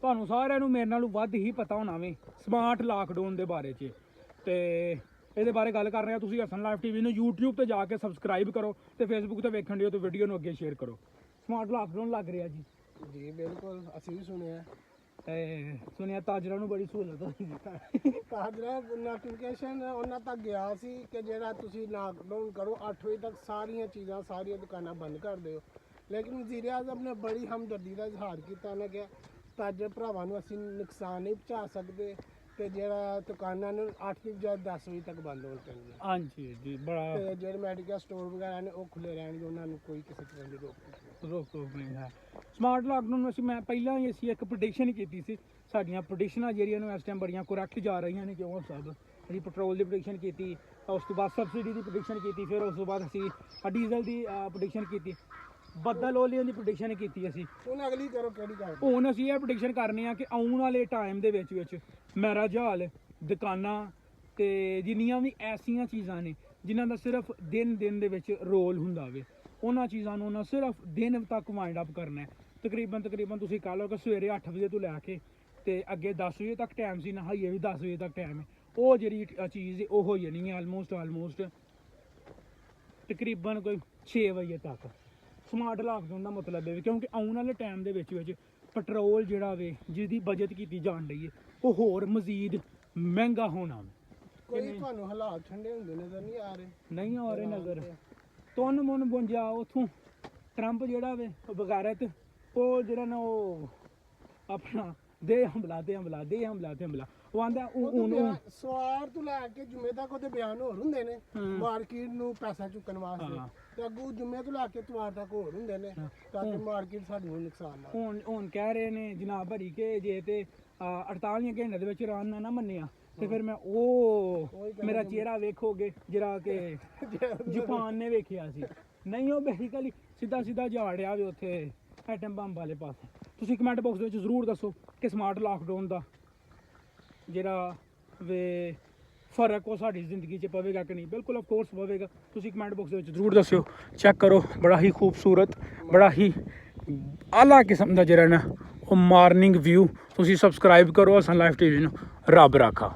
ਤੁਹਾਨੂੰ ਸਾਰਿਆਂ ਨੂੰ ਮੇਰੇ ਨਾਲੋਂ ਵੱਧ ਹੀ ਪਤਾ ਹੋਣਾ ਵੇ ਸਮਾਰਟ ਲਾਕਡਾਊਨ ਦੇ ਬਾਰੇ 'ਚ। ਤੇ ਇਹਦੇ ਬਾਰੇ ਗੱਲ ਕਰ ਰਹੇ ਹਾਂ। ਤੁਸੀਂ ਹਸਨ ਲਾਈਵ ਟੀਵੀ ਨੂੰ YouTube ਤੇ ਜਾ ਕੇ ਸਬਸਕ੍ਰਾਈਬ ਕਰੋ ਤੇ Facebook ਤੇ ਵੇਖਣ ਦਿਓ ਤੇ ਵੀਡੀਓ ਨੂੰ ਅੱਗੇ ਸ਼ੇਅਰ ਕਰੋ। ਸਮਾਰਟ ਲਾਕਡਾਊਨ ਲੱਗ ਰਿਹਾ ਜੀ। ਜੀ ਬਿਲਕੁਲ, ਅਸੀਂ ਵੀ ਸੁਣਿਆ ਤੇ ਸੁਣਿਆ ਤਾਜਰਾਂ ਨੂੰ ਬੜੀ ਸਹੂਲਤ ਹੋਈ। ਤਾਜਰਾ ਨੋਟੀਫਿਕੇਸ਼ਨ ਉਹਨਾਂ ਤੱਕ ਗਿਆ ਸੀ ਕਿ ਜਿਹੜਾ ਤੁਸੀਂ ਲਾਕਡਾਊਨ ਕਰੋ 8 ਵਜੇ ਤੱਕ ਸਾਰੀਆਂ ਚੀਜ਼ਾਂ ਸਾਰੀਆਂ ਦੁਕਾਨਾਂ ਬੰਦ ਕਰ ਦਿਓ। ਲੇਕਿਨ ਵਜ਼ੀਰ ਆਜ਼ਮ ਨੇ ਬੜੀ ਹਮਦਰਦੀ ਦਾ ਇਜ਼ਹਾਰ ਕੀਤਾ। ਉਹਨੇ ਕਿਹਾ ਤਾਜਰ ਭਰਾਵਾਂ ਨੂੰ ਅਸੀਂ ਨੁਕਸਾਨ ਨਹੀਂ ਪਹੁੰਚਾ ਸਕਦੇ ਤੇ ਜਿਹੜਾ ਦੁਕਾਨਾਂ ਨੂੰ 8 ਦੀ ਬਜਾਏ 10 ਵਜੇ ਤੱਕ ਬੰਦ ਹੋ ਜਾਣਗੀਆਂ। ਹਾਂਜੀ ਜੀ, ਬੜਾ ਤੇ ਜਿਹੜੇ ਮੈਡੀਕਲ ਸਟੋਰ ਵਗੈਰਾ ਨੇ ਉਹ ਖੁੱਲੇ ਰਹਿਣਗੇ, ਉਹਨਾਂ ਨੂੰ ਕੋਈ ਕਿਸੇ ਤਰ੍ਹਾਂ ਦੀ ਰੋਕ ਨਹੀਂ ਹੈ। ਸਮਾਰਟ ਲਾਕਡਾਊਨ ਅਸੀਂ ਮੈਂ ਪਹਿਲਾਂ ਹੀ ਅਸੀਂ ਇੱਕ ਪ੍ਰੈਡਿਕਸ਼ਨ ਕੀਤੀ ਸੀ। ਸਾਡੀਆਂ ਪ੍ਰੈਡਿਕਸ਼ਨਾਂ ਜਿਹੜੀਆਂ ਨੂੰ ਇਸ ਟਾਈਮ ਬੜੀਆਂ ਕਰੈਕਟ ਜਾ ਰਹੀਆਂ ਨੇ। ਕਿਉਂ ਸਭ ਅਸੀਂ ਪੈਟਰੋਲ ਦੀ ਪ੍ਰੈਡਿਕਸ਼ਨ ਕੀਤੀ, ਉਸ ਤੋਂ ਬਾਅਦ ਸਬਸਿਡੀ ਦੀ ਪ੍ਰੈਡਿਕਸ਼ਨ ਕੀਤੀ, ਫਿਰ ਉਸ ਤੋਂ ਬਾਅਦ ਅਸੀਂ ਡੀਜ਼ਲ ਦੀ ਪ੍ਰੈਡਿਕਸ਼ਨ ਕੀਤੀ, ਬੱਦਲ ਓਲੀਆਂ ਦੀ ਪ੍ਰੈਡਿਕਸ਼ਨ ਕੀਤੀ ਅਸੀਂ। ਹੁਣ ਅਗਲੀ ਕਰੋ ਕਿਹੜੀ ਗੱਲ? ਹੁਣ ਅਸੀਂ ਇਹ ਪ੍ਰੈਡਿਕਸ਼ਨ ਕਰਨੀ ਆ ਕਿ ਆਉਣ ਵਾਲੇ ਟਾਈਮ ਦੇ ਵਿੱਚ ਮੇਰਾ ਜਹਾਲ ਦੁਕਾਨਾਂ ਤੇ ਜਿੰਨੀਆਂ ਵੀ ਐਸੀਆਂ ਚੀਜ਼ਾਂ ਨੇ ਜਿਨ੍ਹਾਂ ਦਾ ਸਿਰਫ ਦਿਨ ਦੇ ਵਿੱਚ ਰੋਲ ਹੁੰਦਾ ਵੇ, ਉਹਨਾਂ ਚੀਜ਼ਾਂ ਨੂੰ ਉਹਨਾਂ ਸਿਰਫ ਦਿਨ ਤੱਕ ਵਾਈਂਡ ਅਪ ਕਰਨਾ ਹੈ। ਤਕਰੀਬਨ ਤੁਸੀਂ ਕਹ ਲਓ ਕਿ ਸਵੇਰੇ 8 ਵਜੇ ਤੋਂ ਲੈ ਕੇ ਤੇ ਅੱਗੇ 10 ਵਜੇ ਤੱਕ ਟਾਈਮ ਸੀ, ਨਹਾਈਏ ਵੀ 10 ਵਜੇ ਤੱਕ ਟਾਈਮ ਹੈ। ਉਹ ਜਿਹੜੀ ਚੀਜ਼ ਉਹ ਹੋ ਜਾਣੀ ਹੈ ਆਲਮੋਸਟ ਤਕਰੀਬਨ ਕੋਈ 6 ਵਜੇ ਤੱਕ। ਸਮਾਰਟ ਲਾਕਡਾਊਨ ਦਾ ਮਤਲਬ ਹੈ ਕਿਉਂਕਿ ਆਉਣ ਵਾਲੇ ਟਾਈਮ ਦੇ ਵਿੱਚ ਪੈਟਰੋਲ ਜਿਹੜਾ ਵੇ ਜਿਹਦੀ ਬਜਟ ਕੀਤੀ ਜਾਣ ਰਹੀ ਹੈ ਉਹ ਹੋਰ ਮਜ਼ੀਦ ਮਹਿੰਗਾ ਹੋਣਾ। ਕੋਈ ਤੁਹਾਨੂੰ ਹਾਲਾਤ ਠੰਡੇ ਹੁੰਦੇ ਨਜ਼ਰ ਨਹੀਂ ਆ ਰਹੇ? ਨਹੀਂ ਆ ਰਹੇ ਨਜ਼ਰ। ਤੁਨ ਮੁਨ ਬੁੰਜਾ ਉੱਥੋਂ ਟਰੰਪ ਜਿਹੜਾ ਵੇ ਉਹ ਬਗੈਰਤ ਉਹ ਜਿਹੜਾ ਨਾ ਉਹ ਆਪਣਾ ਦੇ ਹਮਲਾ ਉਹ ਆਂਦਾ ਸਵਾਰ ਤੋਂ ਲੈ ਕੇ ਜੁਮੇ ਤੱਕ ਉਹਦੇ ਬਿਆਨ ਹੋਰ ਹੁੰਦੇ ਨੇ ਮਾਰਕੀਟ ਨੂੰ ਪੈਸਾ ਚੁੱਕਣ ਵਾਸਤੇ, ਤੇ ਅੱਗੂ ਜੁਮੇ ਤੋਂ ਲੈ ਕੇ ਤਵਾਰ ਤੱਕ ਹੋਰ ਹੁੰਦੇ ਨੇ ਤਾਂ ਕਿ ਮਾਰਕੀਟ ਸਾਨੂੰ ਨੁਕਸਾਨ ਨਾ। ਹੁਣ ਕਹਿ ਰਹੇ ਨੇ ਜਨਾਬ ਭਰੀ ਕਿ ਜੇ ਤੇ 48 ਘੰਟੇ ਦੇ ਵਿੱਚ ਇਰਾਨ ਨਾ ਮੰਨਿਆ ਤੇ ਫਿਰ ਮੈਂ ਉਹ ਮੇਰਾ ਚਿਹਰਾ ਵੇਖੋਗੇ ਜਿਹੜਾ ਕਿ ਜਾਪਾਨ ਨੇ ਵੇਖਿਆ ਸੀ। ਨਹੀਂ, ਉਹ ਬੇਸਿਕਲੀ ਸਿੱਧਾ ਜਾ ਰਿਹਾ ਵੇ ਉੱਥੇ ਐਟਮ ਬੰਬ ਵਾਲੇ ਪਾਸੇ। ਤੁਸੀਂ ਕਮੈਂਟ ਬਾਕਸ ਦੇ ਵਿੱਚ ਜ਼ਰੂਰ ਦੱਸੋ ਕਿ ਸਮਾਰਟ ਲਾਕਡਾਊਨ ਦਾ ਜਿਹੜਾ ਵੇ ਫਰਕ ਉਹ ਸਾਡੀ ਜ਼ਿੰਦਗੀ 'ਚ ਪਵੇਗਾ ਕਿ ਨਹੀਂ। ਬਿਲਕੁਲ ਆਫ ਕੋਰਸ ਪਵੇਗਾ। ਤੁਸੀਂ ਕਮੈਂਟ ਬਾਕਸ ਦੇ ਵਿੱਚ ਜ਼ਰੂਰ ਦੱਸਿਓ। ਚੈੱਕ ਕਰੋ, ਬੜਾ ਹੀ ਖੂਬਸੂਰਤ, ਬੜਾ ਹੀ ਆਲਾ ਕਿਸਮ ਦਾ ਜਿਹੜਾ ਨਾ ਉਹ ਮਾਰਨਿੰਗ ਵਿਊ। ਤੁਸੀਂ ਸਬਸਕ੍ਰਾਈਬ ਕਰੋ ਹਸਨ ਲਾਈਵ ਟੀਵੀ ਨੂੰ। ਰੱਬ ਰਾਖਾ।